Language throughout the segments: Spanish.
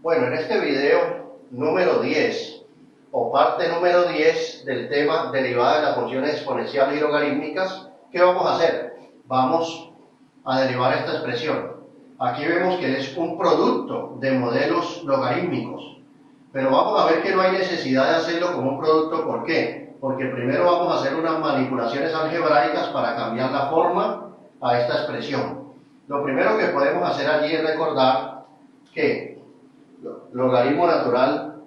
Bueno, en este video número 10 o parte número 10 del tema derivada de las funciones exponenciales y logarítmicas, ¿qué vamos a hacer? Vamos a derivar esta expresión. Aquí vemos que es un producto de modelos logarítmicos, pero vamos a ver que no hay necesidad de hacerlo como un producto. ¿Por qué? Porque primero vamos a hacer unas manipulaciones algebraicas para cambiar la forma a esta expresión. Lo primero que podemos hacer allí es recordar que logaritmo natural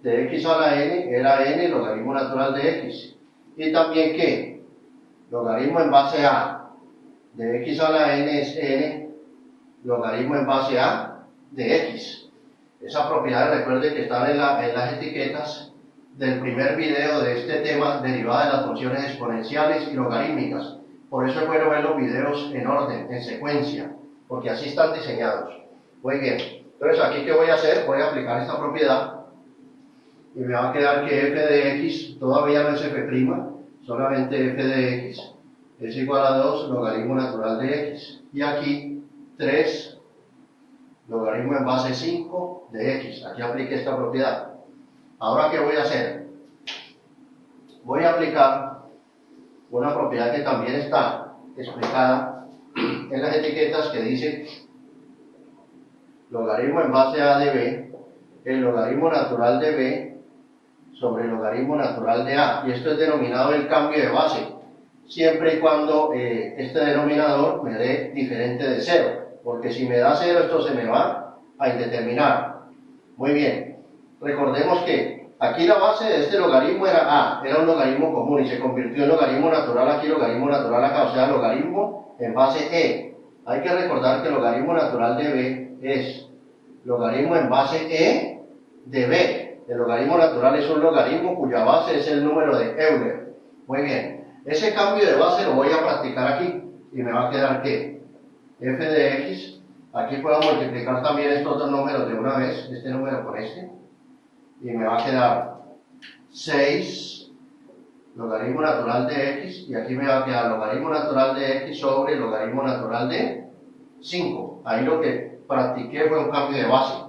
de x a la n era n logaritmo natural de x, y también que logaritmo en base a de x a la n es n logaritmo en base a de x. Esa propiedad, recuerde que están en las etiquetas del primer video de este tema derivada de las funciones exponenciales y logarítmicas. Por eso es bueno ver los videos en orden, en secuencia, porque así están diseñados. Muy bien, entonces aquí ¿qué voy a hacer? Voy a aplicar esta propiedad y me va a quedar que f de x todavía no es f', solamente f de x es igual a 2 logaritmo natural de x, y aquí 3 logaritmo en base 5 de x. Aquí apliqué esta propiedad. Ahora ¿qué voy a hacer? Voy a aplicar una propiedad que también está explicada en las etiquetas, que dice logaritmo en base a de b, el logaritmo natural de b sobre el logaritmo natural de a, y esto es denominado el cambio de base, siempre y cuando este denominador me dé diferente de 0, porque si me da 0 esto se me va a indeterminar. Muy bien, recordemos que aquí la base de este logaritmo era a, era un logaritmo común y se convirtió en logaritmo natural aquí, logaritmo natural acá, o sea, logaritmo en base e. Hay que recordar que el logaritmo natural de b es logaritmo en base e de b. El logaritmo natural es un logaritmo cuya base es el número de Euler. Muy bien, ese cambio de base lo voy a practicar aquí y me va a quedar que f de x, aquí puedo multiplicar también estos dos números de una vez, este número con este, y me va a quedar 6 logaritmo natural de x, y aquí me va a quedar logaritmo natural de x sobre logaritmo natural de 5. Ahí lo que practiqué fue un cambio de base.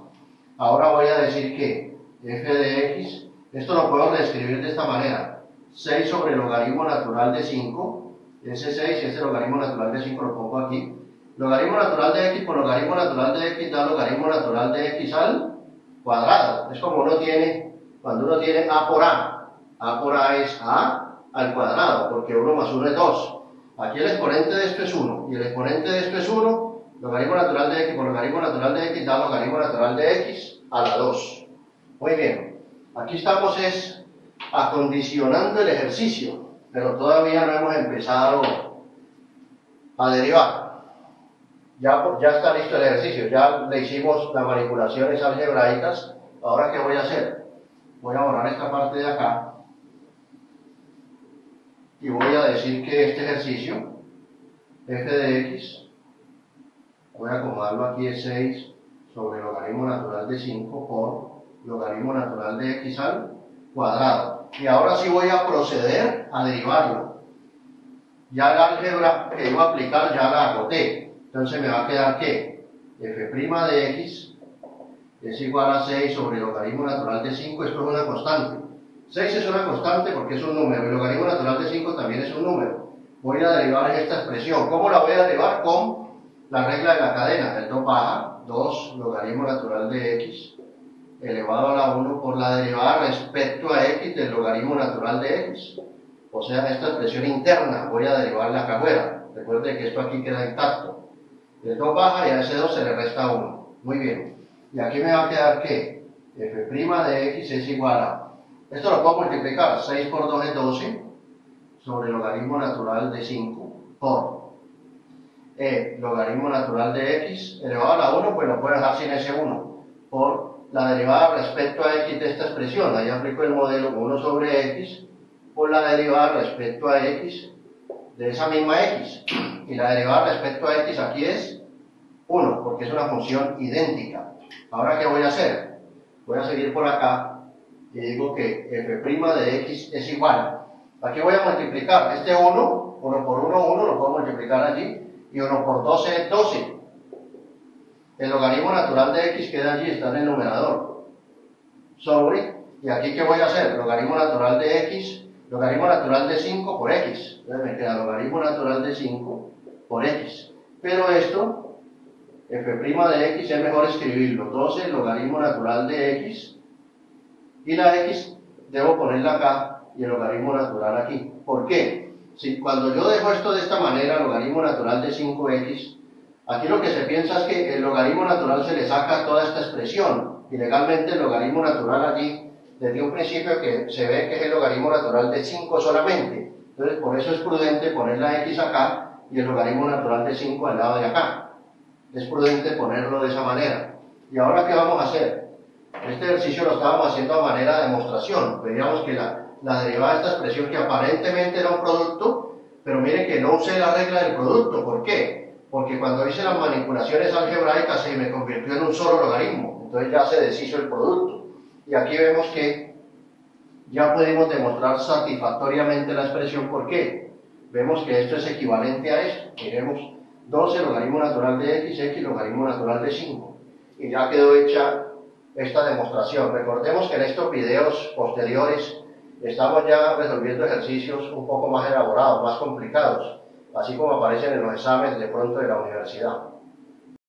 Ahora voy a decir que f de x, esto lo puedo reescribir de esta manera: 6 sobre logaritmo natural de 5, ese 6 y ese logaritmo natural de 5 lo pongo aquí. Logaritmo natural de x por logaritmo natural de x da logaritmo natural de x al cuadrado. Es como uno tiene, cuando uno tiene a por a es a al cuadrado, porque 1 más 1 es 2. Aquí el exponente de esto es 1, y el exponente de esto es 1, logaritmo natural de x por logaritmo natural de x da logaritmo natural de x a la 2. Muy bien, aquí estamos acondicionando el ejercicio, pero todavía no hemos empezado a derivar. Ya está listo el ejercicio, ya le hicimos las manipulaciones algebraicas. Ahora ¿qué voy a hacer? Voy a borrar esta parte de acá y voy a decir que este ejercicio, f de x, voy a acomodarlo aquí, es 6 sobre logaritmo natural de 5 por logaritmo natural de x al cuadrado. Y ahora sí voy a proceder a derivarlo. Ya la álgebra que iba a aplicar ya la agoté. Entonces me va a quedar que f' de x es igual a 6 sobre logaritmo natural de 5. Esto es una constante. 6 es una constante porque es un número, y logaritmo natural de 5 también es un número. Voy a derivar en esta expresión. ¿Cómo la voy a derivar? Con la regla de la cadena. El 2 baja, 2 logaritmo natural de x elevado a la 1 por la derivada respecto a x del logaritmo natural de x. O sea, esta expresión interna voy a derivarla acá afuera. Recuerde que esto aquí queda intacto. El 2 baja y a ese 2 se le resta 1. Muy bien. Y aquí me va a quedar que f' de x es igual a, esto lo puedo multiplicar, 6 por 2 es 12 sobre logaritmo natural de 5 por logaritmo natural de x elevado a la 1, pues lo puedo dejar sin ese 1, por la derivada respecto a x de esta expresión. Ahí aplico el modelo 1 sobre x por la derivada respecto a x de esa misma x, y la derivada respecto a x aquí es 1, porque es una función idéntica. Ahora ¿qué voy a hacer? Voy a seguir por acá y digo que f' de x es igual, aquí voy a multiplicar este 1 por 1, 1 lo puedo multiplicar allí, y 1 por 12 es 12. el logaritmo natural de x queda allí, está en el numerador, sobre, y aquí ¿qué voy a hacer? Logaritmo natural de x, logaritmo natural de 5 por x, entonces me queda logaritmo natural de 5 por x, pero esto, f' de x es mejor escribirlo, 12 logaritmo natural de x, y la x debo ponerla acá, y el logaritmo natural aquí. ¿Por qué? Si cuando yo dejo esto de esta manera, logaritmo natural de 5x, aquí lo que se piensa es que el logaritmo natural se le saca toda esta expresión, y legalmente el logaritmo natural allí, desde un principio que se ve que es el logaritmo natural de 5 solamente, entonces por eso es prudente poner la x acá, y el logaritmo natural de 5 al lado de acá. Es prudente ponerlo de esa manera. ¿Y ahora qué vamos a hacer? Este ejercicio lo estábamos haciendo a manera de demostración. Veíamos que la derivada de esta expresión, que aparentemente era un producto, pero miren que no usé la regla del producto. ¿Por qué? Porque cuando hice las manipulaciones algebraicas se me convirtió en un solo logaritmo. Entonces ya se deshizo el producto. Y aquí vemos que ya pudimos demostrar satisfactoriamente la expresión. ¿Por qué? Vemos que esto es equivalente a esto. Miremos 12 logaritmo natural de x logaritmo natural de 5. Y ya quedó hecha esta demostración. Recordemos que en estos videos posteriores estamos ya resolviendo ejercicios un poco más elaborados, más complicados, así como aparecen en los exámenes de pronto de la universidad.